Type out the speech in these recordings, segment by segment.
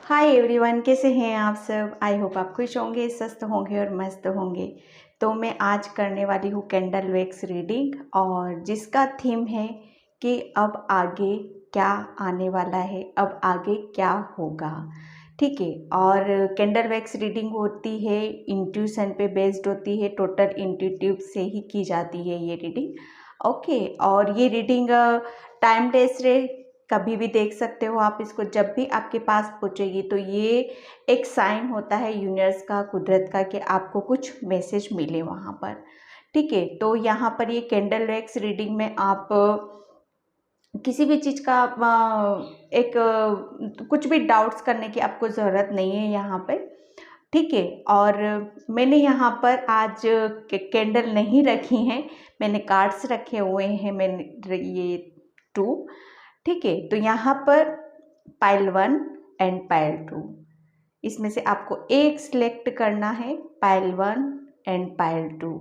Hi everyone, कैसे हैं आप सब। आई होप आप खुश होंगे, स्वस्थ होंगे और मस्त होंगे। तो मैं आज करने वाली हूँ कैंडल वैक्स रीडिंग, और जिसका थीम है कि अब आगे क्या आने वाला है, अब आगे क्या होगा। ठीक है। और कैंडल वैक्स रीडिंग होती है, इंट्यूशन पे बेस्ड होती है, टोटल इंट्यूटिव से ही की जाती है ये रीडिंग। ओके। और ये रीडिंग टाइमलेस रे, कभी भी देख सकते हो आप इसको, जब भी आपके पास पहुँचेगी। तो ये एक साइन होता है यूनिवर्स का, कुदरत का, कि आपको कुछ मैसेज मिले वहाँ पर। ठीक है। तो यहाँ पर ये कैंडल वैक्स रीडिंग में आप किसी भी चीज़ का एक कुछ भी डाउट्स करने की आपको ज़रूरत नहीं है यहाँ पे। ठीक है। और मैंने यहाँ पर आज कैंडल नहीं रखी हैं, मैंने कार्ड्स रखे हुए हैं। मैंने ये 2। ठीक है। तो यहाँ पर पाइल 1 एंड पाइल 2, इसमें से आपको एक सिलेक्ट करना है, पाइल 1 एंड पाइल 2।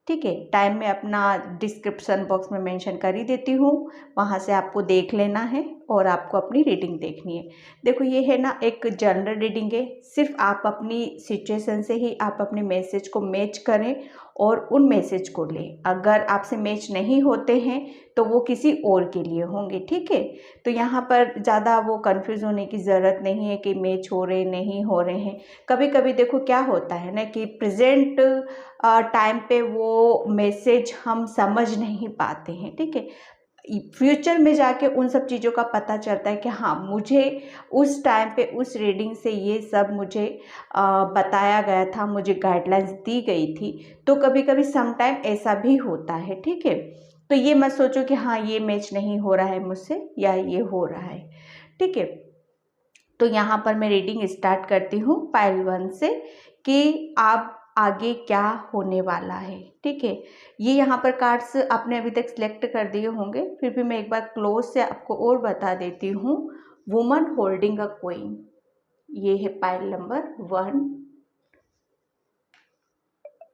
ठीक है। टाइम में अपना डिस्क्रिप्शन बॉक्स में मेंशन कर ही देती हूँ, वहाँ से आपको देख लेना है और आपको अपनी रीडिंग देखनी है। देखो, ये है ना, एक जनरल रीडिंग है। सिर्फ आप अपनी सिचुएशन से ही आप अपने मैसेज को मैच करें और उन मैसेज को लें। अगर आपसे मैच नहीं होते हैं तो वो किसी और के लिए होंगे। ठीक है। तो यहाँ पर ज़्यादा वो कंफ्यूज होने की ज़रूरत नहीं है कि मैच हो रहे नहीं हो रहे हैं। कभी कभी देखो क्या होता है ना, कि प्रेजेंट टाइम पे वो मैसेज हम समझ नहीं पाते हैं। ठीक है। फ्यूचर में जाके उन सब चीज़ों का पता चलता है कि हाँ, मुझे उस टाइम पे उस रीडिंग से ये सब मुझे बताया गया था, मुझे गाइडलाइंस दी गई थी। तो कभी कभी समटाइम ऐसा भी होता है। ठीक है। तो ये मत सोचो कि हाँ, ये मैच नहीं हो रहा है मुझसे या ये हो रहा है। ठीक है। तो यहाँ पर मैं रीडिंग स्टार्ट करती हूँ पाइल 1 से, कि आप आगे क्या होने वाला है। ठीक है। ये यहाँ पर कार्ड्स आपने अभी तक सिलेक्ट कर दिए होंगे, फिर भी मैं एक बार क्लोज से आपको और बता देती हूँ। वुमन होल्डिंग अ क्वीन, ये है pile number 1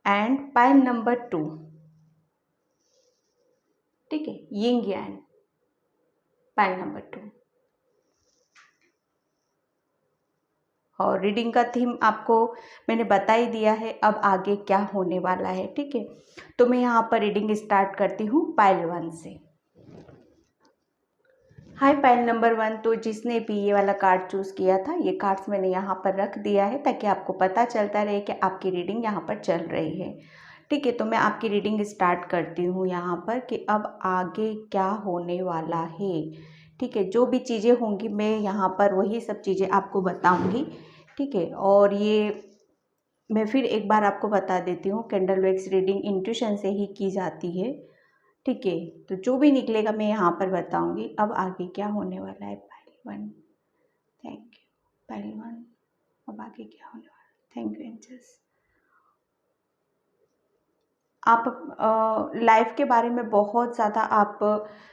and pile number 2। ठीक है। यिंग यांग, पाइल नंबर 2। और रीडिंग का थीम आपको मैंने बता ही दिया है, अब आगे क्या होने वाला है। ठीक है। तो मैं यहाँ पर रीडिंग स्टार्ट करती हूँ पाइल 1 से। हाय पाइल नंबर 1, तो जिसने भी ये वाला कार्ड चूज़ किया था, ये कार्ड्स मैंने यहाँ पर रख दिया है ताकि आपको पता चलता रहे कि आपकी रीडिंग यहाँ पर चल रही है। ठीक है। तो मैं आपकी रीडिंग स्टार्ट करती हूँ यहाँ पर, कि अब आगे क्या होने वाला है। ठीक है। जो भी चीज़ें होंगी मैं यहाँ पर वही सब चीज़ें आपको बताऊँगी। ठीक है। और ये मैं फिर एक बार आपको बता देती हूँ, कैंडल वैक्स रीडिंग इंट्यूशन से ही की जाती है। ठीक है। तो जो भी निकलेगा मैं यहाँ पर बताऊँगी। अब आगे क्या होने वाला है, पाइल 1। Thank you pile 1। अब आगे क्या होने वाला है, थैंक यू एंजल्स। आप लाइफ के बारे में बहुत ज़्यादा आप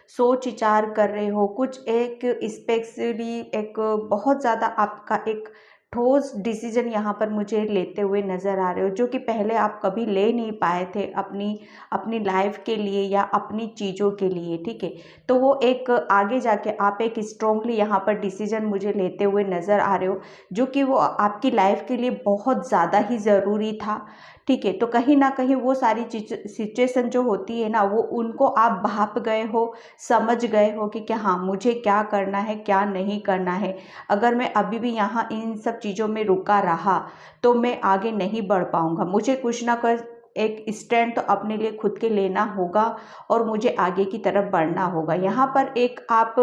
सोच विचार कर रहे हो, कुछ एक स्पेशली एक बहुत ज़्यादा आपका एक ठोस डिसीजन यहाँ पर मुझे लेते हुए नज़र आ रहे हो, जो कि पहले आप कभी ले नहीं पाए थे अपनी अपनी लाइफ के लिए या अपनी चीज़ों के लिए। ठीक है। तो वो एक आगे जाके आप एक स्ट्रोंगली यहाँ पर डिसीजन मुझे लेते हुए नज़र आ रहे हो, जो कि वो आपकी लाइफ के लिए बहुत ज़्यादा ही ज़रूरी था। ठीक है। तो कहीं ना कहीं वो सारी चीज सिचुएशन जो होती है ना, वो उनको आप भाप गए हो, समझ गए हो कि क्या, हाँ, मुझे क्या करना है क्या नहीं करना है। अगर मैं अभी भी यहाँ इन सब चीज़ों में रुका रहा तो मैं आगे नहीं बढ़ पाऊँगा। मुझे कुछ ना कुछ एक स्टैंड तो अपने लिए खुद के लेना होगा और मुझे आगे की तरफ बढ़ना होगा। यहाँ पर एक आप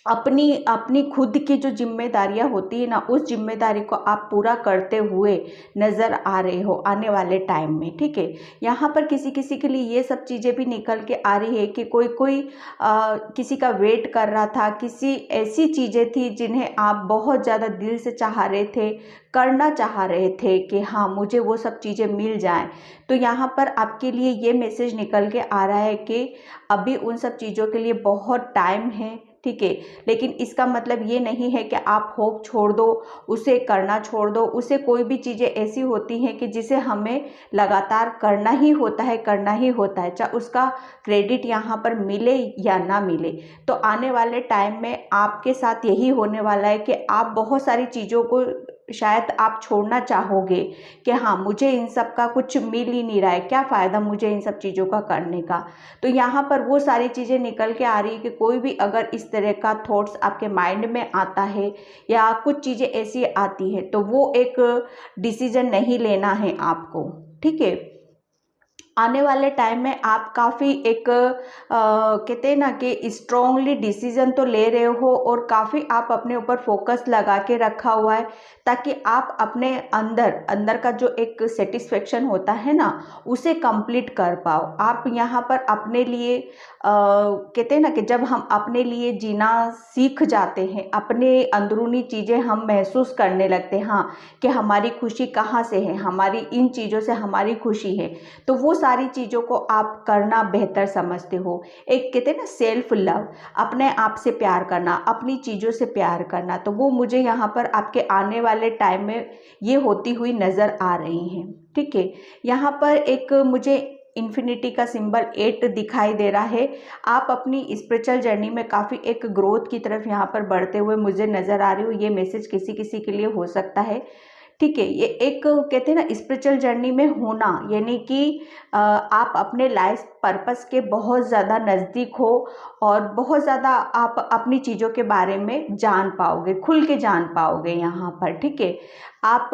अपनी अपनी खुद की जो जिम्मेदारियां होती है ना, उस जिम्मेदारी को आप पूरा करते हुए नज़र आ रहे हो आने वाले टाइम में। ठीक है। यहाँ पर किसी किसी के लिए ये सब चीज़ें भी निकल के आ रही है कि कोई कोई किसी का वेट कर रहा था, किसी ऐसी चीज़ें थी जिन्हें आप बहुत ज़्यादा दिल से चाह रहे थे, करना चाह रहे थे कि हाँ, मुझे वो सब चीज़ें मिल जाएं। तो यहाँ पर आपके लिए ये मैसेज निकल के आ रहा है कि अभी उन सब चीज़ों के लिए बहुत टाइम है। ठीक है। लेकिन इसका मतलब ये नहीं है कि आप होप छोड़ दो, उसे करना छोड़ दो। उसे कोई भी चीज़ें ऐसी होती हैं कि जिसे हमें लगातार करना ही होता है, करना ही होता है, चाहे उसका क्रेडिट यहाँ पर मिले या ना मिले। तो आने वाले टाइम में आपके साथ यही होने वाला है कि आप बहुत सारी चीज़ों को शायद आप छोड़ना चाहोगे कि हाँ, मुझे इन सब का कुछ मिल ही नहीं रहा है, क्या फ़ायदा मुझे इन सब चीज़ों का करने का। तो यहाँ पर वो सारी चीज़ें निकल के आ रही है कि कोई भी अगर इस तरह का थॉट्स आपके माइंड में आता है या कुछ चीज़ें ऐसी आती है, तो वो एक डिसीजन नहीं लेना है आपको, ठीक है। आने वाले टाइम में आप काफ़ी एक कहते हैं ना कि स्ट्रॉन्गली डिसीजन तो ले रहे हो और काफ़ी आप अपने ऊपर फोकस लगा के रखा हुआ है, ताकि आप अपने अंदर अंदर का जो एक सेटिस्फेक्शन होता है ना, उसे कंप्लीट कर पाओ। आप यहाँ पर अपने लिए कहते हैं ना कि जब हम अपने लिए जीना सीख जाते हैं, अपने अंदरूनी चीज़ें हम महसूस करने लगते हैं, हाँ, कि हमारी खुशी कहाँ से है, हमारी इन चीज़ों से हमारी खुशी है, तो वो सारी चीज़ों को आप करना बेहतर समझते हो। एक कहते हैं ना सेल्फ लव, अपने आप से प्यार करना, अपनी चीज़ों से प्यार करना, तो वो मुझे यहाँ पर आपके आने वाले टाइम में ये होती हुई नज़र आ रही हैं, ठीक है। यहाँ पर एक मुझे इन्फिनिटी का सिंबल 8 दिखाई दे रहा है। आप अपनी स्पिरिचुअल जर्नी में काफ़ी एक ग्रोथ की तरफ यहाँ पर बढ़ते हुए मुझे नज़र आ रही हो। ये मैसेज किसी किसी के लिए हो सकता है, ठीक है। ये एक कहते हैं ना स्पिरिचुअल जर्नी में होना, यानी कि आप अपने लाइफ पर्पस के बहुत ज़्यादा नज़दीक हो और बहुत ज़्यादा आप अपनी चीज़ों के बारे में जान पाओगे, खुल के जान पाओगे यहाँ पर, ठीक है। आप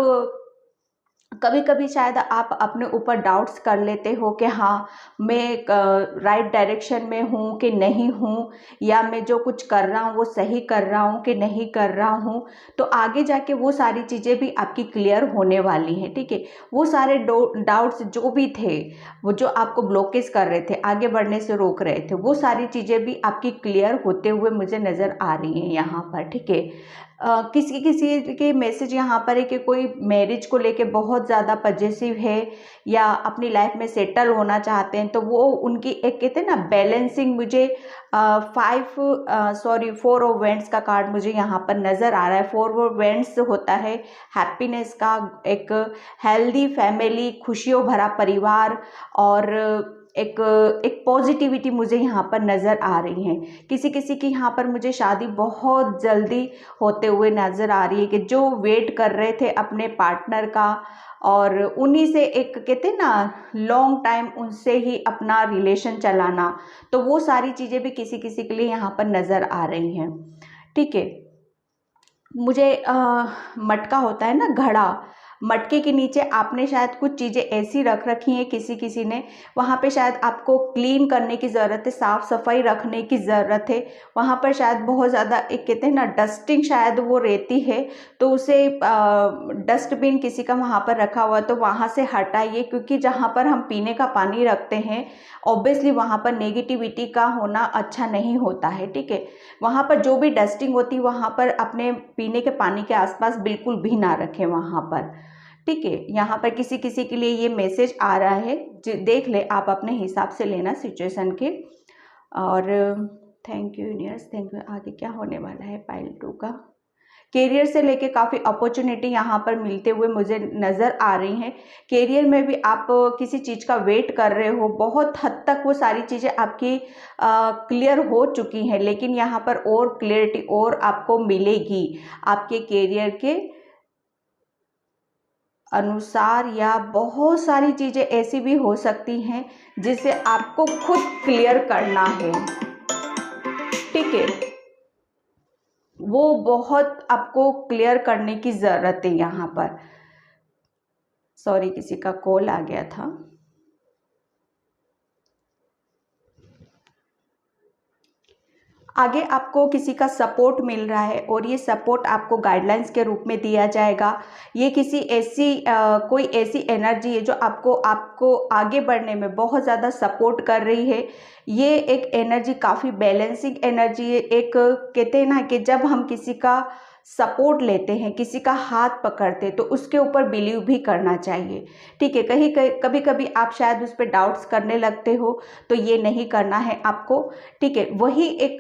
कभी कभी शायद आप अपने ऊपर डाउट्स कर लेते हो कि हाँ, मैं राइट डायरेक्शन में हूँ कि नहीं हूँ, या मैं जो कुछ कर रहा हूँ वो सही कर रहा हूँ कि नहीं कर रहा हूँ। तो आगे जाके वो सारी चीज़ें भी आपकी क्लियर होने वाली हैं, ठीक है। वो सारे डाउट्स जो भी थे, वो जो आपको ब्लॉकेज कर रहे थे, आगे बढ़ने से रोक रहे थे, वो सारी चीज़ें भी आपकी क्लियर होते हुए मुझे नज़र आ रही हैं यहाँ पर, ठीक है। किसी किसी के मैसेज यहाँ पर है कि कोई मैरिज को लेके बहुत ज़्यादा पजेसिव है या अपनी लाइफ में सेटल होना चाहते हैं, तो वो उनकी एक कहते हैं ना बैलेंसिंग, मुझे 4 ऑफ वेंट्स का कार्ड मुझे यहाँ पर नज़र आ रहा है। 4 ऑफ वेंट्स होता है हैप्पीनेस का, एक हेल्दी फैमिली, खुशियों भरा परिवार और एक एक पॉजिटिविटी मुझे यहाँ पर नज़र आ रही है। किसी किसी की यहाँ पर मुझे शादी बहुत जल्दी होते हुए नज़र आ रही है कि जो वेट कर रहे थे अपने पार्टनर का, और उन्हीं से एक कहते हैं ना लॉन्ग टाइम उनसे ही अपना रिलेशन चलाना, तो वो सारी चीज़ें भी किसी किसी के लिए यहाँ पर नज़र आ रही हैं, ठीक है। मुझे मटका होता है ना, घड़ा, मटके के नीचे आपने शायद कुछ चीज़ें ऐसी रख रखी हैं, किसी किसी ने, वहाँ पे शायद आपको क्लीन करने की ज़रूरत है, साफ़ सफाई रखने की ज़रूरत है। वहाँ पर शायद बहुत ज़्यादा एक कहते हैं ना डस्टिंग शायद वो रहती है, तो उसे डस्टबिन किसी का वहाँ पर रखा हुआ है तो वहाँ से हटाइए, क्योंकि जहाँ पर हम पीने का पानी रखते हैं ऑब्वियसली वहाँ पर नेगेटिविटी का होना अच्छा नहीं होता है, ठीक है। वहाँ पर जो भी डस्टिंग होती है वहाँ पर अपने पीने के पानी के आसपास बिल्कुल भी ना रखें वहाँ पर, ठीक है। यहाँ पर किसी किसी के लिए ये मैसेज आ रहा है, देख ले आप अपने हिसाब से लेना सिचुएशन के। और thank you universe, thank you. आगे क्या होने वाला है पाइल 2 का। कैरियर से लेके काफ़ी अपॉर्चुनिटी यहाँ पर मिलते हुए मुझे नज़र आ रही हैं। कैरियर में भी आप किसी चीज़ का वेट कर रहे हो, बहुत हद तक वो सारी चीज़ें आपकी क्लियर हो चुकी हैं, लेकिन यहाँ पर और क्लियरिटी और आपको मिलेगी आपके कैरियर के अनुसार, या बहुत सारी चीज़ें ऐसी भी हो सकती हैं जिसे आपको खुद क्लियर करना है, ठीक है। वो बहुत आपको क्लियर करने की ज़रूरत है यहाँ पर। सॉरी, किसी का कॉल आ गया था। आगे आपको किसी का सपोर्ट मिल रहा है और ये सपोर्ट आपको गाइडलाइंस के रूप में दिया जाएगा। ये किसी ऐसी कोई ऐसी एनर्जी है जो आपको आगे बढ़ने में बहुत ज़्यादा सपोर्ट कर रही है। ये एक एनर्जी काफ़ी बैलेंसिंग एनर्जी है। एक कहते हैं ना कि जब हम किसी का सपोर्ट लेते हैं, किसी का हाथ पकड़ते हैं, तो उसके ऊपर बिलीव भी करना चाहिए। ठीक है, कभी कभी आप शायद उस पर डाउट्स करने लगते हो, तो ये नहीं करना है आपको। ठीक है, वही एक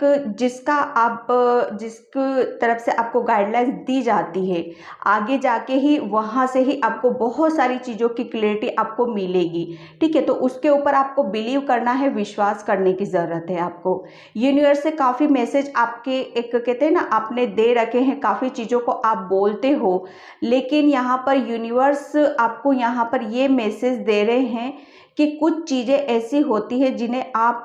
जिसकी तरफ से आपको गाइडलाइंस दी जाती है, आगे जाके ही वहाँ से ही आपको बहुत सारी चीज़ों की क्लैरिटी आपको मिलेगी। ठीक है, तो उसके ऊपर आपको बिलीव करना है, विश्वास करने की ज़रूरत है आपको। यूनिवर्स से काफ़ी मैसेज आपके एक कहते हैं ना, आपने दे रखे हैं, काफ़ी चीज़ों को आप बोलते हो, लेकिन यहाँ पर यूनिवर्स आपको यहाँ पर ये मैसेज दे रहे हैं कि कुछ चीज़ें ऐसी होती है जिन्हें आप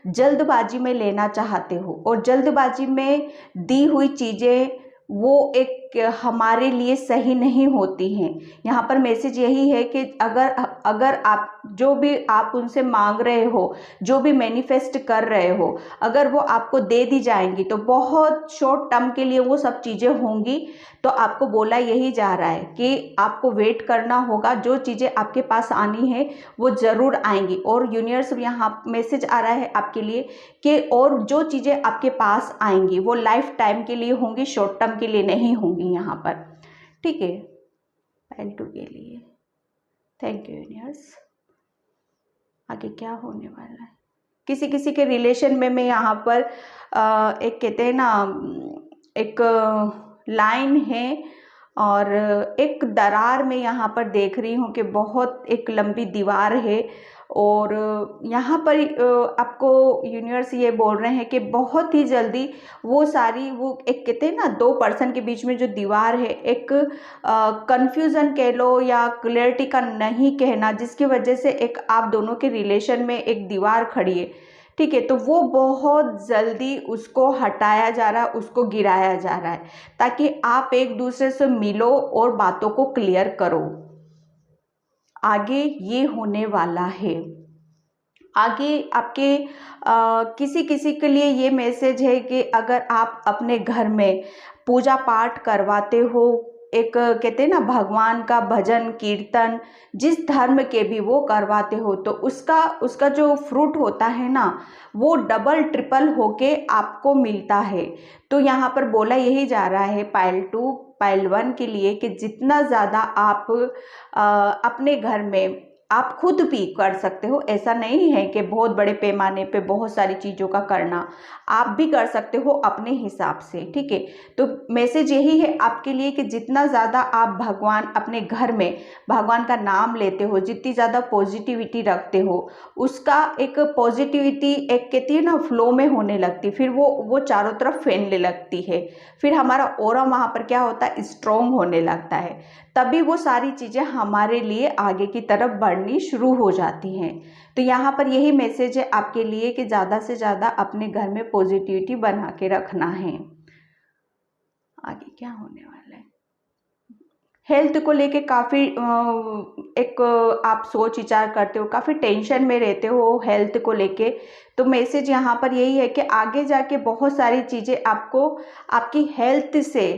जल्दबाजी में लेना चाहते हो, और जल्दबाजी में दी हुई चीज़ें वो एक हमारे लिए सही नहीं होती हैं। यहाँ पर मैसेज यही है कि अगर अगर आप जो भी आप उनसे मांग रहे हो, जो भी मैनिफेस्ट कर रहे हो, अगर वो आपको दे दी जाएंगी तो बहुत शॉर्ट टर्म के लिए वो सब चीज़ें होंगी। तो आपको बोला यही जा रहा है कि आपको वेट करना होगा, जो चीज़ें आपके पास आनी है वो ज़रूर आएंगी। और यूनिवर्स यहाँ मैसेज आ रहा है आपके लिए कि और जो चीज़ें आपके पास आएंगी वो लाइफ टाइम के लिए होंगी, शॉर्ट टर्म के लिए नहीं होंगी यहाँ पर। ठीक है, पाइल 2 के लिए थैंक यू यूनिवर्स। आगे क्या होने वाला है? किसी किसी के रिलेशन में मैं यहाँ पर एक कहते हैं ना, एक लाइन है और एक दरार में यहाँ पर देख रही हूँ कि बहुत एक लंबी दीवार है। और यहाँ पर आपको यूनिवर्स ये बोल रहे हैं कि बहुत ही जल्दी वो एक कहते हैं ना, दो पर्सन के बीच में जो दीवार है, एक कंफ्यूजन कह लो या क्लैरिटी का नहीं कहना, जिसकी वजह से एक आप दोनों के रिलेशन में एक दीवार खड़ी है। ठीक है, तो वो बहुत जल्दी उसको हटाया जा रहा है, उसको गिराया जा रहा है, ताकि आप एक दूसरे से मिलो और बातों को क्लियर करो। आगे ये होने वाला है। आगे आपके किसी किसी के लिए ये मैसेज है कि अगर आप अपने घर में पूजा पाठ करवाते हो, एक कहते हैं ना, भगवान का भजन कीर्तन जिस धर्म के भी वो करवाते हो, तो उसका उसका जो फ्रूट होता है ना, वो डबल ट्रिपल होके आपको मिलता है। तो यहाँ पर बोला यही जा रहा है पाइल 2 पाइल 1 के लिए कि जितना ज़्यादा आप अपने घर में आप खुद भी कर सकते हो, ऐसा नहीं है कि बहुत बड़े पैमाने पे बहुत सारी चीज़ों का करना, आप भी कर सकते हो अपने हिसाब से। ठीक है, तो मैसेज यही है आपके लिए कि जितना ज़्यादा आप भगवान अपने घर में भगवान का नाम लेते हो, जितनी ज़्यादा पॉजिटिविटी रखते हो, उसका एक पॉजिटिविटी एक कहती है ना फ्लो में होने लगती, फिर वो चारों तरफ फैलने लगती है, फिर हमारा ऑरा वहाँ पर क्या होता है, स्ट्रॉन्ग होने लगता है, तभी वो सारी चीज़ें हमारे लिए आगे की तरफ बढ़नी शुरू हो जाती हैं। तो यहाँ पर यही मैसेज है आपके लिए कि ज़्यादा से ज़्यादा अपने घर में पॉजिटिविटी बना के रखना है। आगे क्या होने वाला है? हेल्थ को लेके काफ़ी एक आप सोच विचार करते हो, काफ़ी टेंशन में रहते हो हेल्थ को लेके। तो मैसेज यहाँ पर यही है कि आगे जाके बहुत सारी चीज़ें आपको आपकी हेल्थ से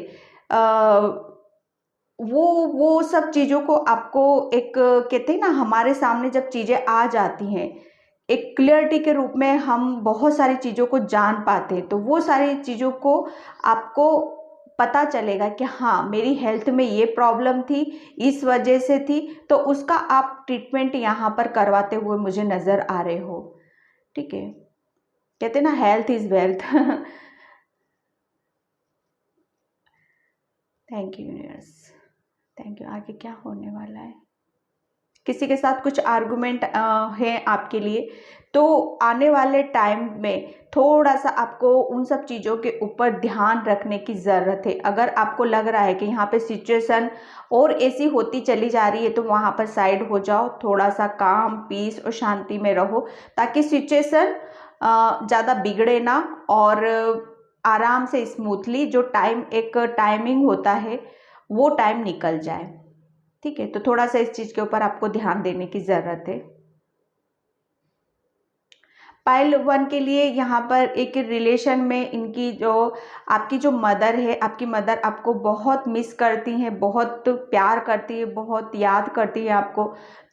वो सब चीज़ों को आपको एक कहते हैं ना, हमारे सामने जब चीज़ें आ जाती हैं एक क्लियरिटी के रूप में, हम बहुत सारी चीज़ों को जान पाते हैं, तो वो सारी चीज़ों को आपको पता चलेगा कि हाँ, मेरी हेल्थ में ये प्रॉब्लम थी, इस वजह से थी, तो उसका आप ट्रीटमेंट यहाँ पर करवाते हुए मुझे नज़र आ रहे हो। ठीक है, कहते हैं ना, health is wealth. Thank you universe, thank you. आगे क्या होने वाला है? किसी के साथ कुछ आर्गुमेंट है आपके लिए, तो आने वाले टाइम में थोड़ा सा आपको उन सब चीज़ों के ऊपर ध्यान रखने की ज़रूरत है। अगर आपको लग रहा है कि यहाँ पे सिचुएशन और ऐसी होती चली जा रही है, तो वहाँ पर साइड हो जाओ, थोड़ा सा काम पीस और शांति में रहो, ताकि सिचुएशन ज़्यादा बिगड़े ना, और आराम से स्मूथली जो एक टाइमिंग होता है वो टाइम निकल जाए। ठीक है, तो थोड़ा सा इस चीज़ के ऊपर आपको ध्यान देने की ज़रूरत है। पाइल 1 के लिए यहाँ पर एक रिलेशन में इनकी जो आपकी जो मदर है, आपकी मदर आपको बहुत मिस करती हैं, बहुत प्यार करती है, बहुत याद करती है आपको।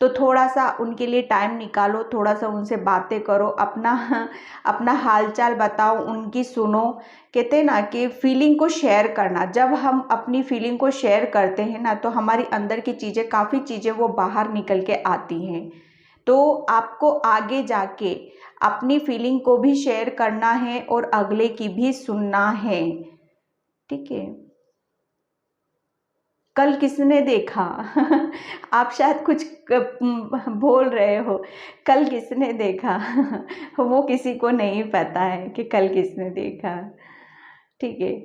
तो थोड़ा सा उनके लिए टाइम निकालो, थोड़ा सा उनसे बातें करो, अपना अपना हालचाल बताओ, उनकी सुनो। कहते हैं ना कि फीलिंग को शेयर करना, जब हम अपनी फीलिंग को शेयर करते हैं ना तो हमारी अंदर की चीज़ें, काफ़ी चीज़ें वो बाहर निकल के आती हैं। तो आपको आगे जाके अपनी फीलिंग को भी शेयर करना है और अगले की भी सुनना है, ठीक है। कल किसने देखा आप शायद कुछ बोल रहे हो, कल किसने देखा वो किसी को नहीं पता है कि कल किसने देखा, ठीक है।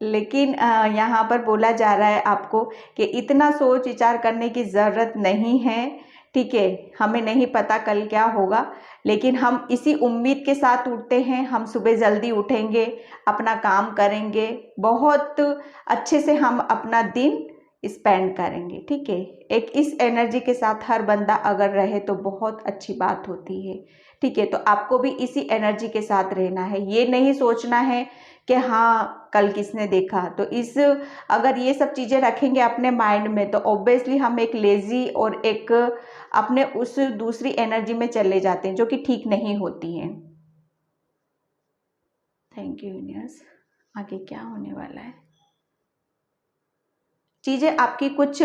लेकिन यहाँ पर बोला जा रहा है आपको कि इतना सोच विचार करने की ज़रूरत नहीं है, ठीक है। हमें नहीं पता कल क्या होगा, लेकिन हम इसी उम्मीद के साथ उठते हैं। हम सुबह जल्दी उठेंगे, अपना काम करेंगे, बहुत अच्छे से हम अपना दिन स्पेंड करेंगे, ठीक है। एक इस एनर्जी के साथ हर बंदा अगर रहे तो बहुत अच्छी बात होती है, ठीक है। तो आपको भी इसी एनर्जी के साथ रहना है, ये नहीं सोचना है कि हाँ कल किसने देखा। तो इस अगर ये सब चीज़ें रखेंगे अपने माइंड में तो ऑब्वियसली हम एक लेज़ी और एक अपने उस दूसरी एनर्जी में चले जाते हैं जो कि ठीक नहीं होती हैं। Thank you universe. आगे क्या होने वाला है? चीज़ें आपकी कुछ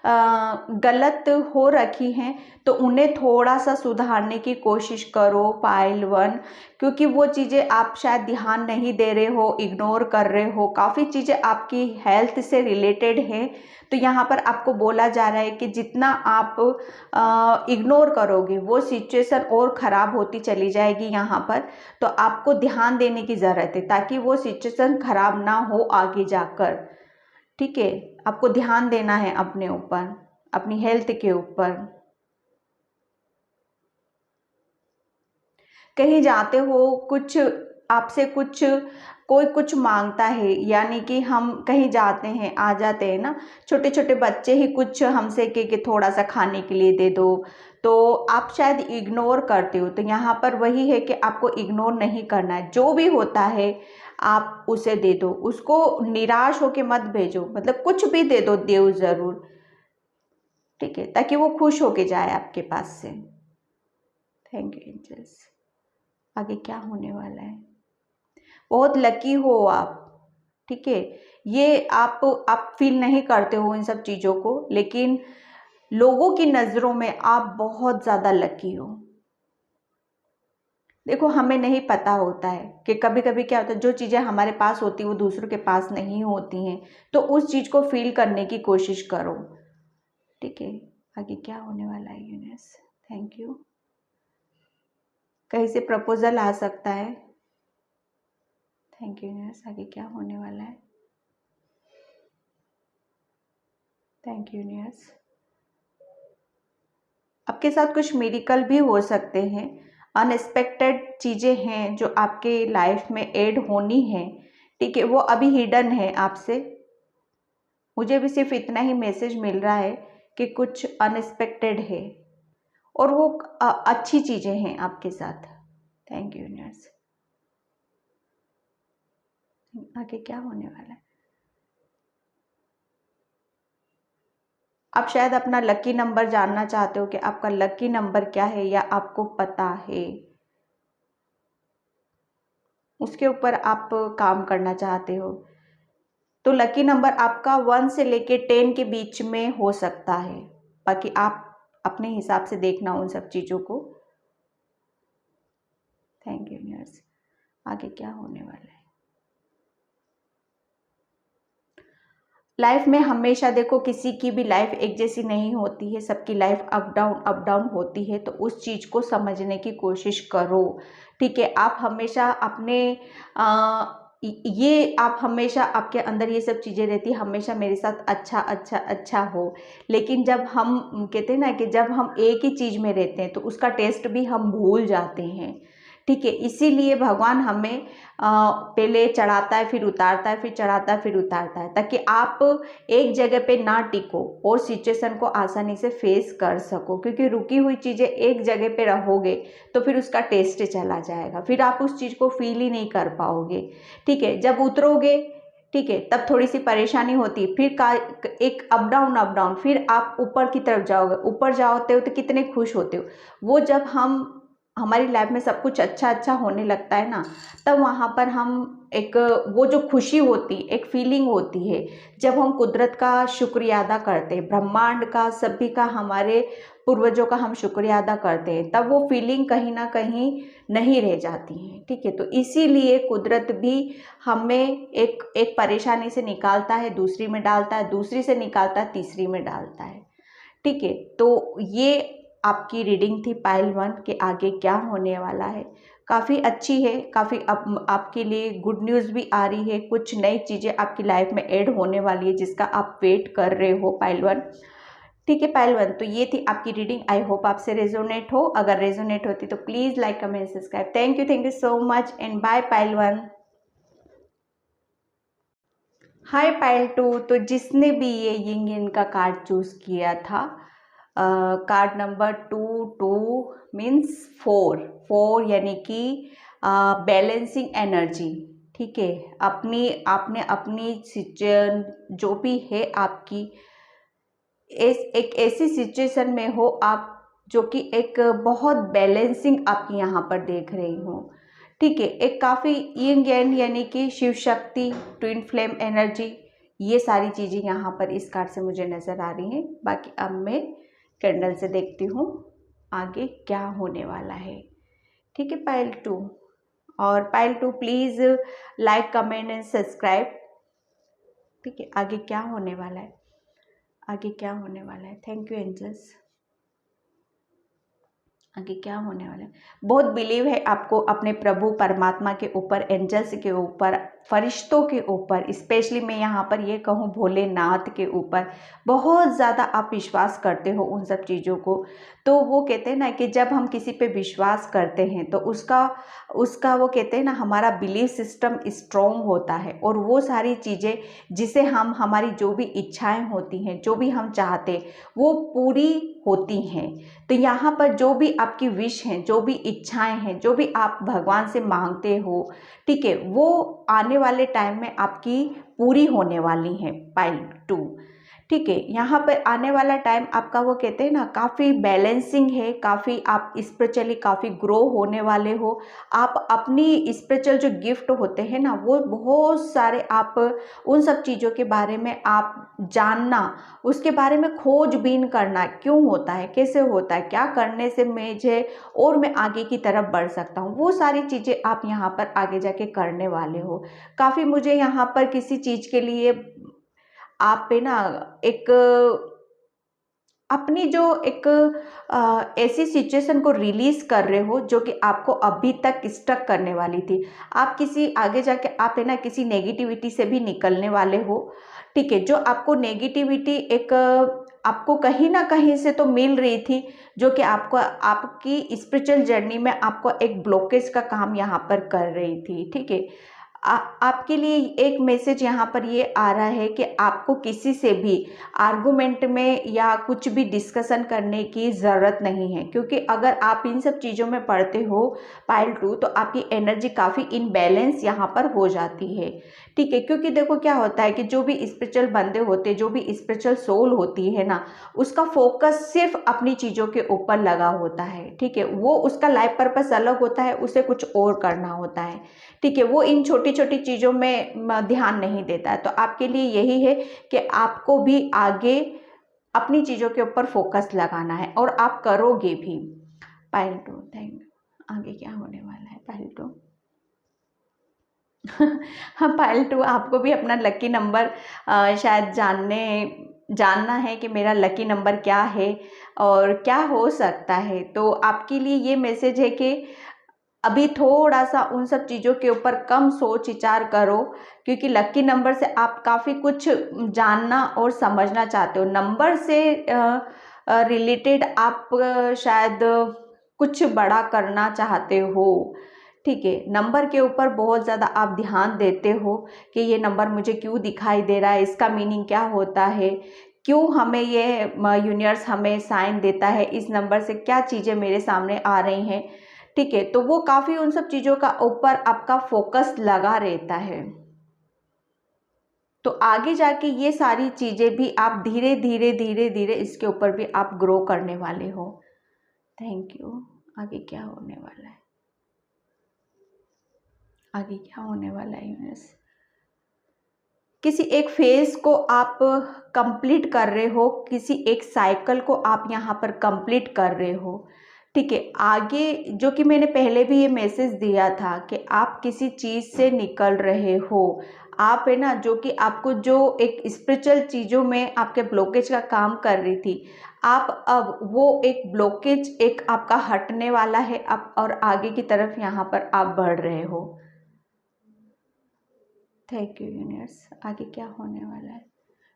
गलत हो रखी हैं तो उन्हें थोड़ा सा सुधारने की कोशिश करो पाइल 1, क्योंकि वो चीज़ें आप शायद ध्यान नहीं दे रहे हो, इग्नोर कर रहे हो। काफ़ी चीज़ें आपकी हेल्थ से रिलेटेड हैं, तो यहाँ पर आपको बोला जा रहा है कि जितना आप इग्नोर करोगे वो सिचुएशन और ख़राब होती चली जाएगी यहाँ पर। तो आपको ध्यान देने की ज़रूरत है ताकि वो सिचुएशन ख़राब ना हो आगे जाकर, ठीक है। आपको ध्यान देना है अपने ऊपर, अपनी हेल्थ के ऊपर। कहीं जाते हो, कुछ आपसे कुछ कोई कुछ मांगता है, यानी कि हम कहीं जाते हैं, आ जाते हैं ना, छोटे छोटे बच्चे ही कुछ हमसे कि थोड़ा सा खाने के लिए दे दो, तो आप शायद इग्नोर करते हो। तो यहाँ पर वही है कि आपको इग्नोर नहीं करना है, जो भी होता है आप उसे दे दो, उसको निराश होके मत भेजो, मतलब कुछ भी दे दो, देव ज़रूर, ठीक है, ताकि वो खुश होके जाए आपके पास से। Thank you angels. आगे क्या होने वाला है? बहुत लकी हो आप, ठीक है। ये आप फील नहीं करते हो इन सब चीज़ों को, लेकिन लोगों की नज़रों में आप बहुत ज़्यादा लकी हो। देखो, हमें नहीं पता होता है कि कभी कभी क्या होता है, जो चीज़ें हमारे पास होती हैं वो दूसरों के पास नहीं होती हैं, तो उस चीज़ को फील करने की कोशिश करो, ठीक है। आगे क्या होने वाला है यूनिवर्स? Thank you. कहीं से प्रपोजल आ सकता है। Thank you universe. आगे क्या होने वाला है? Thank you universe. आपके साथ कुछ मिरेकल भी हो सकते हैं, अनएक्सपेक्टेड चीज़ें हैं जो आपके लाइफ में ऐड होनी है, ठीक है। वो अभी हिडन है आपसे। मुझे भी सिर्फ इतना ही मैसेज मिल रहा है कि कुछ अनएक्सपेक्टेड है और वो अच्छी चीज़ें हैं आपके साथ। Thank you universe. आगे क्या होने वाला है? आप शायद अपना लकी नंबर जानना चाहते हो कि आपका लकी नंबर क्या है, या आपको पता है, उसके ऊपर आप काम करना चाहते हो। तो लकी नंबर आपका 1 से लेके 10 के बीच में हो सकता है, बाकी आप अपने हिसाब से देखना उन सब चीज़ों को। Thank you universe. आगे क्या होने वाला है? लाइफ में हमेशा देखो, किसी की भी लाइफ एक जैसी नहीं होती है, सबकी लाइफ अप डाउन होती है, तो उस चीज़ को समझने की कोशिश करो, ठीक है। आप हमेशा अपने ये आप हमेशा आपके अंदर ये सब चीज़ें रहती है, हमेशा मेरे साथ अच्छा अच्छा अच्छा हो, लेकिन जब हम कहते हैं ना कि जब हम एक ही चीज़ में रहते हैं तो उसका टेस्ट भी हम भूल जाते हैं, ठीक है, इसीलिए भगवान हमें पहले चढ़ाता है फिर उतारता है, फिर चढ़ाता है फिर उतारता है, ताकि आप एक जगह पे ना टिको और सिचुएशन को आसानी से फेस कर सको। क्योंकि रुकी हुई चीज़ें एक जगह पे रहोगे तो फिर उसका टेस्ट चला जाएगा, फिर आप उस चीज़ को फील ही नहीं कर पाओगे। ठीक है, जब उतरोगे, ठीक है, तब थोड़ी सी परेशानी होती है, फिर का एक अप डाउन, फिर आप ऊपर की तरफ जाओगे, ऊपर जाते हो तो कितने खुश होते हो। वो जब हमारी लाइफ में सब कुछ अच्छा अच्छा होने लगता है ना, तब वहाँ पर हम एक वो जो खुशी होती, एक फीलिंग होती है, जब हम कुदरत का शुक्रिया अदा करते हैं, ब्रह्मांड का, सभी का, हमारे पूर्वजों का हम शुक्रिया अदा करते हैं, तब वो फीलिंग कहीं ना कहीं नहीं रह जाती है। ठीक है, तो इसीलिए कुदरत भी हमें एक एक परेशानी से निकालता है, दूसरी में डालता है, दूसरी से निकालता है, तीसरी में डालता है। ठीक है, तो ये आपकी रीडिंग थी पाइल 1 के आगे क्या होने वाला है। काफ़ी अच्छी है, काफ़ी आपके लिए गुड न्यूज़ भी आ रही है, कुछ नई चीज़ें आपकी लाइफ में ऐड होने वाली है जिसका आप वेट कर रहे हो पाइल 1। ठीक है पाइल 1, तो ये थी आपकी रीडिंग। आई होप आपसे रेजोनेट हो। अगर रेजोनेट होती तो please like comment subscribe. Thank you so much and bye pile 1। Hi pile 2, तो जिसने भी ये यिंग यांग का कार्ड चूज़ किया था, कार्ड नंबर 2 मीन्स 4 यानी कि बैलेंसिंग एनर्जी। ठीक है, आपने अपनी जो भी है आपकी एक ऐसी सिचुएशन में हो आप, जो कि एक बहुत बैलेंसिंग आपकी यहाँ पर देख रही हूँ। ठीक है, एक काफ़ी यिंग यांग यानी कि Shiv Shakti, twin flame energy, ये सारी चीज़ें यहाँ पर इस कार्ड से मुझे नज़र आ रही हैं। बाकी अब मैं कैंडल से देखती हूँ आगे क्या होने वाला है। ठीक है पाइल 2, और pile 2 please like comment and subscribe. ठीक है, आगे क्या होने वाला है, आगे क्या होने वाला है। Thank you angels. आगे क्या होने वाला है। बहुत बिलीव है आपको अपने प्रभु परमात्मा के ऊपर, एंजल्स के ऊपर, फरिश्तों के ऊपर, स्पेशली मैं यहाँ पर ये कहूँ भोलेनाथ के ऊपर बहुत ज़्यादा आप विश्वास करते हो उन सब चीज़ों को। तो वो कहते हैं ना कि जब हम किसी पे विश्वास करते हैं तो उसका उसका वो कहते हैं ना, हमारा बिलीव सिस्टम स्ट्रॉन्ग होता है, और वो सारी चीज़ें जिसे हमारी जो भी इच्छाएं होती हैं, जो भी हम चाहते, वो पूरी होती हैं। तो यहाँ पर जो भी आपकी विश हैं, जो भी इच्छाएं हैं, जो भी आप भगवान से मांगते हो, ठीक है, वो आने वाले टाइम में आपकी पूरी होने वाली हैं पाइल 2। ठीक है, यहाँ पर आने वाला टाइम आपका वो कहते हैं ना काफ़ी बैलेंसिंग है, काफ़ी आप स्पिरिचुअली काफ़ी ग्रो होने वाले हो। आप अपनी स्पिरिचुअल जो गिफ्ट होते हैं ना, वो बहुत सारे आप उन सब चीज़ों के बारे में आप जानना, उसके बारे में खोजबीन करना, क्यों होता है, कैसे होता है, क्या करने से मैं आगे की तरफ बढ़ सकता हूँ, वो सारी चीज़ें आप यहाँ पर आगे जाके करने वाले हो। काफ़ी मुझे यहाँ पर किसी चीज़ के लिए आप पे ना एक अपनी जो एक ऐसी सिचुएशन को रिलीज कर रहे हो जो कि आपको अभी तक स्टक करने वाली थी। आप किसी आगे जाके आप है ना किसी नेगेटिविटी से भी निकलने वाले हो। ठीक है, जो आपको नेगेटिविटी एक आपको कहीं ना कहीं से तो मिल रही थी, जो कि आपको आपकी स्पिरिचुअल जर्नी में आपको एक ब्लॉकेज का काम यहाँ पर कर रही थी। ठीक है, आपके लिए एक मैसेज यहाँ पर ये आ रहा है कि आपको किसी से भी आर्गुमेंट में या कुछ भी डिस्कशन करने की ज़रूरत नहीं है, क्योंकि अगर आप इन सब चीज़ों में पढ़ते हो पाइल 2, तो आपकी एनर्जी काफ़ी इनबैलेंस यहाँ पर हो जाती है। ठीक है, क्योंकि देखो क्या होता है कि जो भी स्पिरिचुअल बंदे होते हैं, जो भी स्पिरिचुअल सोल होती है ना, उसका फोकस सिर्फ अपनी चीज़ों के ऊपर लगा होता है। ठीक है, वो उसका लाइफ पर्पस अलग होता है, उसे कुछ और करना होता है। ठीक है, वो इन छोटी छोटी चीज़ों में ध्यान नहीं देता है। तो आपके लिए यही है कि आपको भी आगे अपनी चीज़ों के ऊपर फोकस लगाना है, और आप करोगे भी। Pile 2, thank. आगे क्या होने वाला है पाइल 2। हाँ पाइल 2, आपको भी अपना लकी नंबर शायद जानना है कि मेरा लकी नंबर क्या है और क्या हो सकता है। तो आपके लिए ये मैसेज है कि अभी थोड़ा सा उन सब चीज़ों के ऊपर कम सोच विचार करो, क्योंकि लकी नंबर से आप काफ़ी कुछ जानना और समझना चाहते हो। नंबर से रिलेटेड आप शायद कुछ बड़ा करना चाहते हो। ठीक है, नंबर के ऊपर बहुत ज़्यादा आप ध्यान देते हो कि ये नंबर मुझे क्यों दिखाई दे रहा है, इसका मीनिंग क्या होता है, क्यों हमें ये यूनिवर्स हमें साइन देता है, इस नंबर से क्या चीज़ें मेरे सामने आ रही हैं। ठीक है, तो वो काफ़ी उन सब चीज़ों का ऊपर आपका फोकस लगा रहता है। तो आगे जाके ये सारी चीज़ें भी आप धीरे धीरे धीरे धीरे इसके ऊपर भी आप ग्रो करने वाले हो। Thank you. आगे क्या होने वाला है, आगे क्या होने वाला है यूनिवर्स। किसी एक फेज को आप कंप्लीट कर रहे हो, किसी एक साइकिल को आप यहाँ पर कंप्लीट कर रहे हो। ठीक है, आगे जो कि मैंने पहले भी ये मैसेज दिया था कि आप किसी चीज़ से निकल रहे हो। आप है ना, जो कि आपको जो एक स्पिरिचुअल चीज़ों में आपके ब्लॉकेज का काम कर रही थी, आप अब वो एक ब्लॉकेज एक आपका हटने वाला है आप, और आगे की तरफ यहाँ पर आप बढ़ रहे हो। Thank you universe. आगे क्या होने वाला है,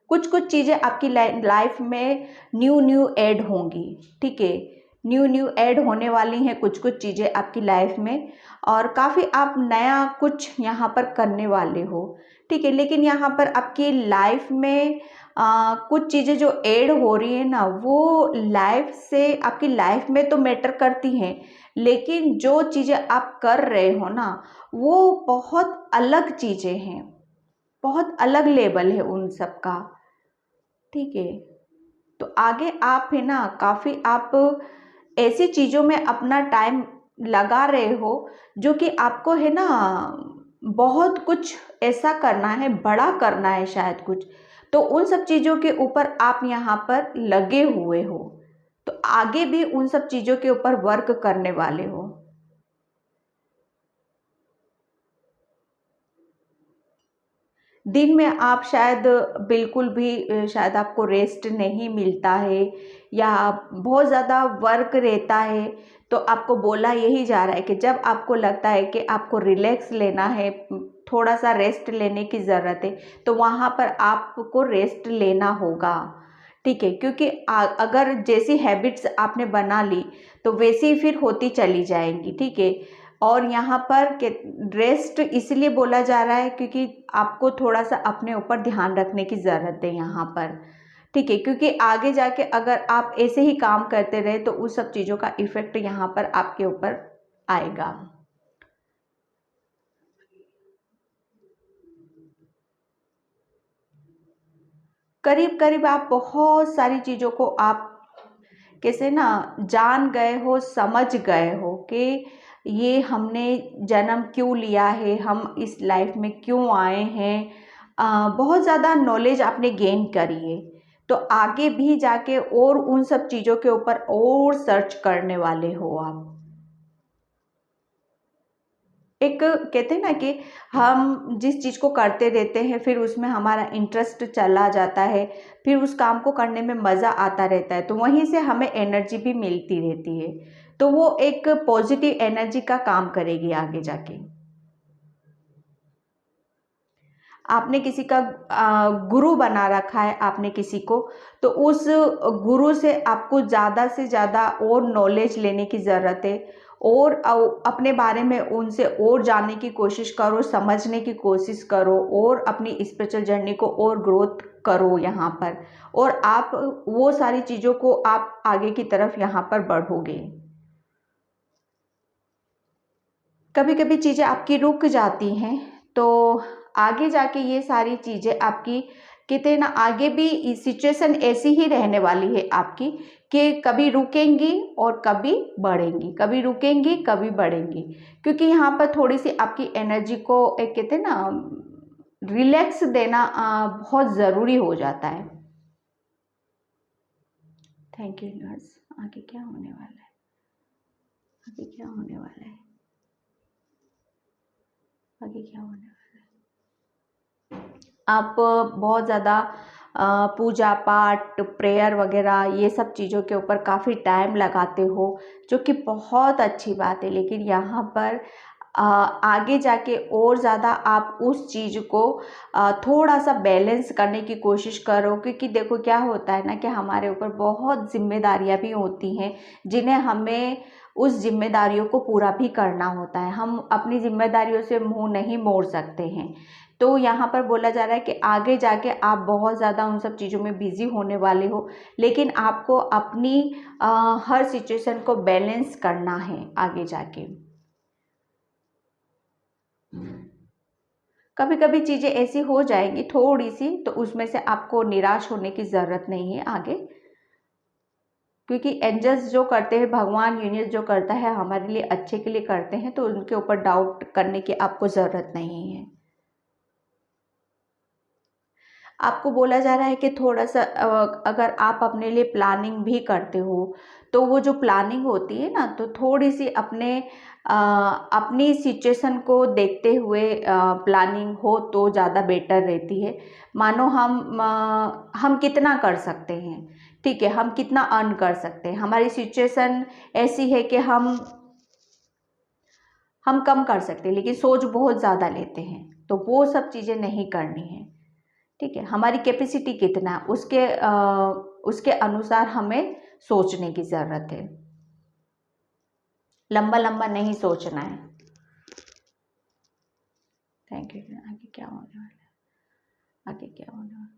कुछ कुछ चीज़ें आपकी लाइफ में न्यू ऐड होंगी। ठीक है, न्यू ऐड होने वाली हैं कुछ कुछ चीज़ें आपकी लाइफ में, और काफ़ी आप नया कुछ यहाँ पर करने वाले हो। ठीक है, लेकिन यहाँ पर आपकी लाइफ में कुछ चीज़ें जो ऐड हो रही है ना, वो लाइफ से आपकी लाइफ में तो मैटर करती हैं, लेकिन जो चीज़ें आप कर रहे हो ना, वो बहुत अलग चीज़ें हैं, बहुत अलग लेवल है उन सब का। ठीक है, तो आगे आप है ना, काफ़ी आप ऐसी चीज़ों में अपना टाइम लगा रहे हो जो कि आपको है ना बहुत कुछ ऐसा करना है, बड़ा करना है शायद कुछ, तो उन सब चीज़ों के ऊपर आप यहाँ पर लगे हुए हो। तो आगे भी उन सब चीज़ों के ऊपर वर्क करने वाले हो। दिन में आप शायद बिल्कुल भी शायद आपको रेस्ट नहीं मिलता है, या बहुत ज़्यादा वर्क रहता है, तो आपको बोला यही जा रहा है कि जब आपको लगता है कि आपको रिलैक्स लेना है, थोड़ा सा रेस्ट लेने की ज़रूरत है, तो वहाँ पर आपको रेस्ट लेना होगा। ठीक है, क्योंकि अगर जैसी हैबिट्स आपने बना ली तो वैसी फिर होती चली जाएंगी। ठीक है, और यहाँ पर रेस्ट इसलिए बोला जा रहा है क्योंकि आपको थोड़ा सा अपने ऊपर ध्यान रखने की ज़रूरत है यहाँ पर। ठीक है, क्योंकि आगे जाके अगर आप ऐसे ही काम करते रहे तो उस सब चीज़ों का इफ़ेक्ट यहाँ पर आपके ऊपर आएगा। करीब करीब आप बहुत सारी चीज़ों को आप कैसे ना जान गए हो, समझ गए हो कि ये हमने जन्म क्यों लिया है, हम इस लाइफ में क्यों आए हैं। बहुत ज़्यादा नॉलेज आपने गेन करी है, तो आगे भी जाके और उन सब चीज़ों के ऊपर और सर्च करने वाले हो आप। एक कहते हैं ना कि हम जिस चीज़ को करते रहते हैं फिर उसमें हमारा इंटरेस्ट चला जाता है, फिर उस काम को करने में मज़ा आता रहता है, तो वहीं से हमें एनर्जी भी मिलती रहती है, तो वो एक पॉजिटिव एनर्जी का काम करेगी आगे जाके। आपने किसी का गुरु बना रखा है आपने किसी को, तो उस गुरु से आपको ज़्यादा से ज़्यादा और नॉलेज लेने की ज़रूरत है, और अपने बारे में उनसे और जानने की कोशिश करो, समझने की कोशिश करो, और अपनी स्पिरिचुअल जर्नी को और ग्रोथ करो यहाँ पर, और आप वो सारी चीज़ों को आप आगे की तरफ यहाँ पर बढ़ोगे। कभी कभी चीज़ें आपकी रुक जाती हैं, तो आगे जाके ये सारी चीज़ें आपकी कहते हैं ना, आगे भी सिचुएशन ऐसी ही रहने वाली है आपकी कि कभी रुकेंगी और कभी बढ़ेंगी, कभी रुकेंगी कभी बढ़ेंगी, क्योंकि यहाँ पर थोड़ी सी आपकी एनर्जी को एक कहते हैं ना रिलैक्स देना बहुत ज़रूरी हो जाता है। Thank you universe. आगे क्या होने वाला है, आगे क्या होने वाला है, आगे क्या होने वाला है। आप बहुत ज़्यादा पूजा पाठ प्रेयर वगैरह ये सब चीज़ों के ऊपर काफ़ी टाइम लगाते हो, जो कि बहुत अच्छी बात है, लेकिन यहाँ पर आगे जाके और ज़्यादा आप उस चीज़ को थोड़ा सा बैलेंस करने की कोशिश करो, क्योंकि देखो क्या होता है ना कि हमारे ऊपर बहुत जिम्मेदारियां भी होती हैं जिन्हें हमें उस जिम्मेदारियों को पूरा भी करना होता है। हम अपनी जिम्मेदारियों से मुंह नहीं मोड़ सकते हैं। तो यहाँ पर बोला जा रहा है कि आगे जाके आप बहुत ज़्यादा उन सब चीज़ों में बिजी होने वाले हो, लेकिन आपको अपनी हर सिचुएशन को बैलेंस करना है आगे जाके। कभी कभी चीज़ें ऐसी हो जाएंगी थोड़ी सी, तो उसमें से आपको निराश होने की ज़रूरत नहीं है आगे, क्योंकि एंजल्स जो करते हैं, भगवान यूनिवर्स जो करता है हमारे लिए अच्छे के लिए करते हैं, तो उनके ऊपर डाउट करने की आपको ज़रूरत नहीं है। आपको बोला जा रहा है कि थोड़ा सा अगर आप अपने लिए प्लानिंग भी करते हो, तो वो जो प्लानिंग होती है ना, तो थोड़ी सी अपनी सिचुएशन को देखते हुए प्लानिंग हो तो ज़्यादा बेटर रहती है। मानो हम कितना कर सकते हैं, ठीक है, हम कितना अर्न कर सकते हैं, हमारी सिचुएशन ऐसी है कि हम कम कर सकते हैं, लेकिन सोच बहुत ज़्यादा लेते हैं, तो वो सब चीज़ें नहीं करनी है। ठीक है, हमारी कैपेसिटी कितना है उसके अनुसार हमें सोचने की ज़रूरत है। लंबा लंबा नहीं सोचना है। Thank you. आगे क्या होने वाला है, आगे क्या होने वाला है?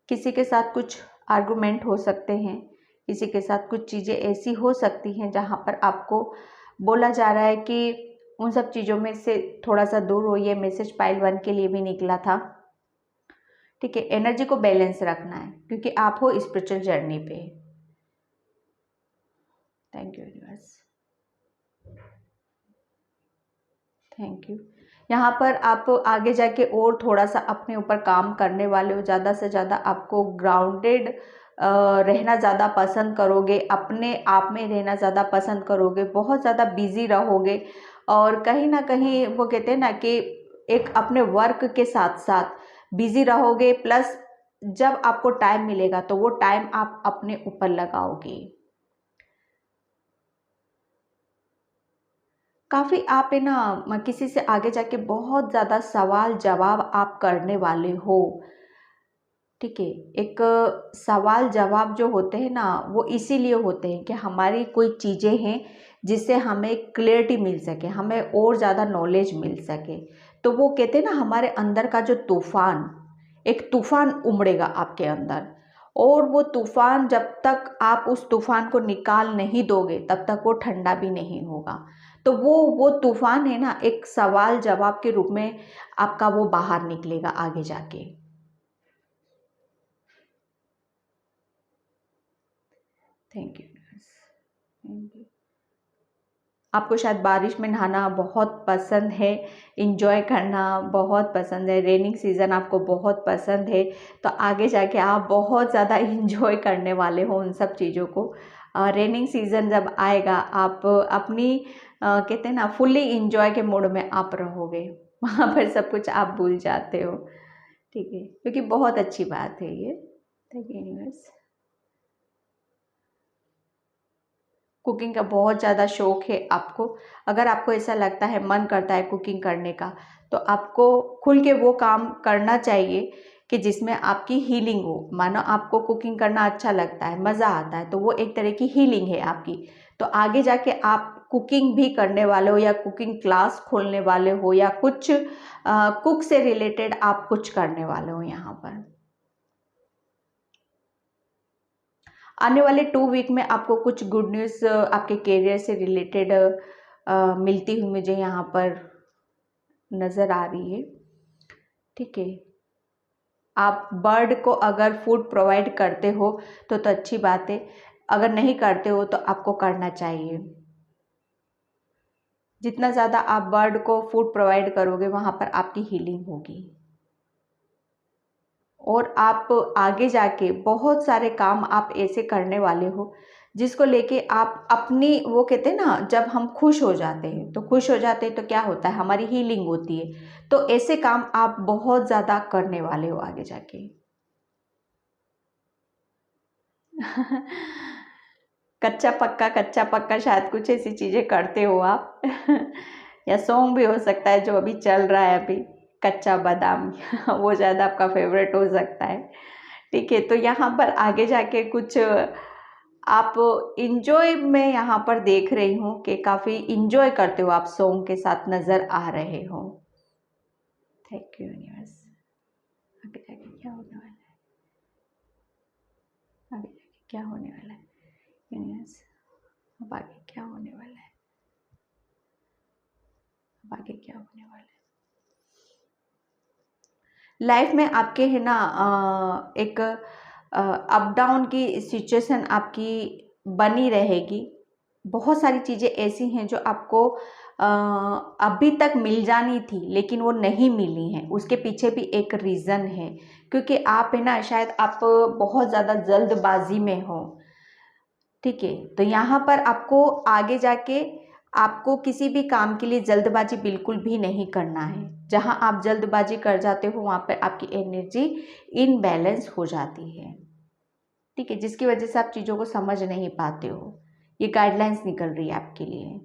किसी के साथ कुछ आर्गुमेंट हो सकते हैं, किसी के साथ कुछ चीज़ें ऐसी हो सकती हैं जहाँ पर आपको बोला जा रहा है कि उन सब चीज़ों में से थोड़ा सा दूर हो। ये मैसेज पाइल 1 के लिए भी निकला था। ठीक है, एनर्जी को बैलेंस रखना है, क्योंकि आप हो स्पिरिचुअल जर्नी पे। Thank you universe, thank you. यहाँ पर आप आगे जाके और थोड़ा सा अपने ऊपर काम करने वाले हो। ज़्यादा से ज़्यादा आपको ग्राउंडेड रहना ज़्यादा पसंद करोगे, अपने आप में रहना ज़्यादा पसंद करोगे, बहुत ज़्यादा बिजी रहोगे, और कहीं ना कहीं वो कहते हैं ना कि एक अपने वर्क के साथ साथ बिजी रहोगे, प्लस जब आपको टाइम मिलेगा तो वो टाइम आप अपने ऊपर लगाओगे। काफ़ी आप है ना किसी से आगे जाके बहुत ज़्यादा सवाल जवाब आप करने वाले हो। ठीक है, एक सवाल जवाब जो होते हैं ना, वो इसीलिए होते हैं कि हमारी कोई चीज़ें हैं जिससे हमें क्लियरिटी मिल सके, हमें और ज़्यादा नॉलेज मिल सके। तो वो कहते हैं ना, हमारे अंदर का जो तूफान, एक तूफान उमड़ेगा आपके अंदर, और वो तूफान जब तक आप उस तूफान को निकाल नहीं दोगे तब तक वो ठंडा भी नहीं होगा। तो वो तूफान है ना, एक सवाल जवाब के रूप में आपका वो बाहर निकलेगा आगे जाके। Thank you. Thank you. आपको शायद बारिश में नहाना बहुत पसंद है, इंजॉय करना बहुत पसंद है, रेनिंग सीज़न आपको बहुत पसंद है, तो आगे जाके आप बहुत ज़्यादा इंजॉय करने वाले हो उन सब चीज़ों को। रेनिंग सीज़न जब आएगा, आप अपनी कहते हैं ना, फुल्ली इंजॉय के मूड में आप रहोगे, वहाँ पर सब कुछ आप भूल जाते हो। ठीक है, क्योंकि बहुत अच्छी बात है ये। Thank you universe. कुकिंग का बहुत ज़्यादा शौक है आपको। अगर आपको ऐसा लगता है, मन करता है कुकिंग करने का, तो आपको खुल के वो काम करना चाहिए कि जिसमें आपकी हीलिंग हो। मानो आपको कुकिंग करना अच्छा लगता है, मज़ा आता है, तो वो एक तरह की हीलिंग है आपकी। तो आगे जाके आप कुकिंग भी करने वाले हो, या कुकिंग क्लास खोलने वाले हो, या कुछ कुक से रिलेटेड आप कुछ करने वाले हो यहाँ पर। आने वाले 2 वीक में आपको कुछ गुड न्यूज़ आपके करियर से रिलेटेड मिलती हुई मुझे यहाँ पर नज़र आ रही है। ठीक है, आप बर्ड को अगर फूड प्रोवाइड करते हो तो अच्छी बात है, अगर नहीं करते हो तो आपको करना चाहिए। जितना ज़्यादा आप बर्ड को फूड प्रोवाइड करोगे, वहाँ पर आपकी हीलिंग होगी, और आप आगे जाके बहुत सारे काम आप ऐसे करने वाले हो जिसको लेके आप अपनी, वो कहते हैं ना, जब हम खुश हो जाते हैं तो क्या होता है, हमारी हीलिंग होती है। तो ऐसे काम आप बहुत ज़्यादा करने वाले हो आगे जाके। कच्चा पक्का शायद कुछ ऐसी चीज़ें करते हो आप। या सॉन्ग भी हो सकता है जो अभी चल रहा है, अभी कच्चा बादाम। वो ज़्यादा आपका फेवरेट हो सकता है। ठीक है, तो यहाँ पर आगे जाके कुछ आप इंजॉय में यहाँ पर देख रही हूँ कि काफ़ी इंजॉय करते हो आप सॉन्ग के साथ नज़र आ रहे हो। Thank you universe. आगे जाके क्या होने वाला है, आगे जाके क्या होने वाला है यूनिवर्स, अब आगे क्या होने वाला है, अब आगे क्या होने वाला है। लाइफ में आपके है ना एक अप डाउन की सिचुएशन आपकी बनी रहेगी। बहुत सारी चीज़ें ऐसी हैं जो आपको अभी तक मिल जानी थी लेकिन वो नहीं मिली हैं। उसके पीछे भी एक रीज़न है, क्योंकि आप है ना शायद आप बहुत ज़्यादा जल्दबाजी में हो। ठीक है, तो यहाँ पर आपको आगे जाके आपको किसी भी काम के लिए जल्दबाजी बिल्कुल भी नहीं करना है। जहाँ आप जल्दबाजी कर जाते हो वहाँ पर आपकी एनर्जी इनबैलेंस हो जाती है। ठीक है, जिसकी वजह से आप चीज़ों को समझ नहीं पाते हो। ये गाइडलाइंस निकल रही है आपके लिए।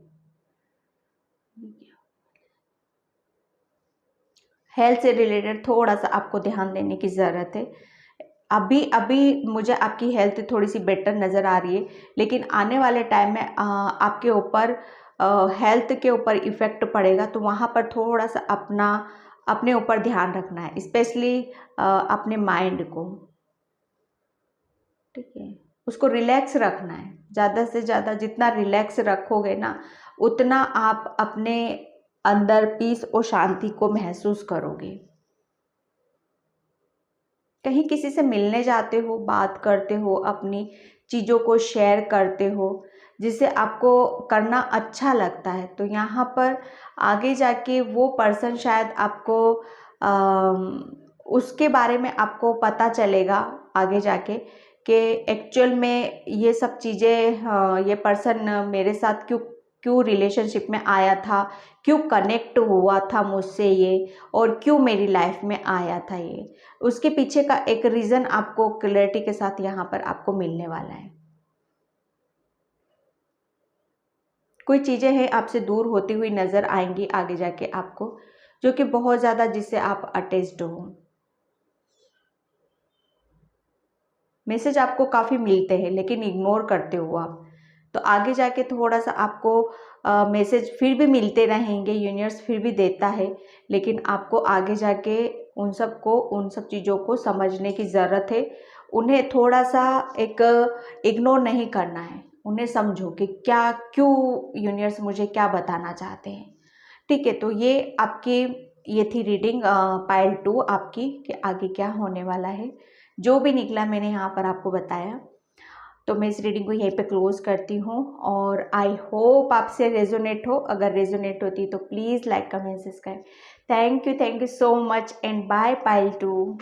हेल्थ से रिलेटेड थोड़ा सा आपको ध्यान देने की ज़रूरत है। अभी अभी मुझे आपकी हेल्थ थोड़ी सी बेटर नज़र आ रही है, लेकिन आने वाले टाइम में आपके ऊपर हेल्थ के ऊपर इफ़ेक्ट पड़ेगा, तो वहाँ पर थोड़ा सा अपने ऊपर ध्यान रखना है, स्पेशली अपने माइंड को। ठीक है, उसको रिलैक्स रखना है। ज़्यादा से ज़्यादा जितना रिलैक्स रखोगे ना, उतना आप अपने अंदर पीस और शांति को महसूस करोगे। कहीं किसी से मिलने जाते हो, बात करते हो, अपनी चीज़ों को शेयर करते हो, जिसे आपको करना अच्छा लगता है, तो यहाँ पर आगे जाके वो पर्सन शायद आपको उसके बारे में आपको पता चलेगा आगे जाके कि एक्चुअल में ये सब चीज़ें ये पर्सन मेरे साथ क्यों क्यों रिलेशनशिप में आया था, क्यों कनेक्ट हुआ था मुझसे ये, और क्यों मेरी लाइफ में आया था ये। उसके पीछे का एक रीज़न आपको क्लैरिटी के साथ यहाँ पर आपको मिलने वाला है। कोई चीज़ें हैं आपसे दूर होती हुई नज़र आएंगी आगे जाके आपको, जो कि बहुत ज़्यादा जिससे आप अटैच्ड हो। मैसेज आपको काफ़ी मिलते हैं लेकिन इग्नोर करते हो आप, तो आगे जाके थोड़ा सा आपको मैसेज फिर भी मिलते रहेंगे, यूनिवर्स फिर भी देता है, लेकिन आपको आगे जाके उन सब चीज़ों को समझने की ज़रूरत है। उन्हें थोड़ा सा एक इग्नोर नहीं करना है, उन्हें समझो कि क्या क्यों यूनिवर्स मुझे क्या बताना चाहते हैं। ठीक है, तो ये थी रीडिंग पाइल 2 आपकी, कि आगे क्या होने वाला है। जो भी निकला मैंने यहाँ पर आपको बताया, तो मैं इस रीडिंग को यहीं पे क्लोज करती हूँ, और आई होप आपसे रेजोनेट हो। अगर रेजोनेट होती तो please like comment subscribe. Thank you so much and bye pile 2।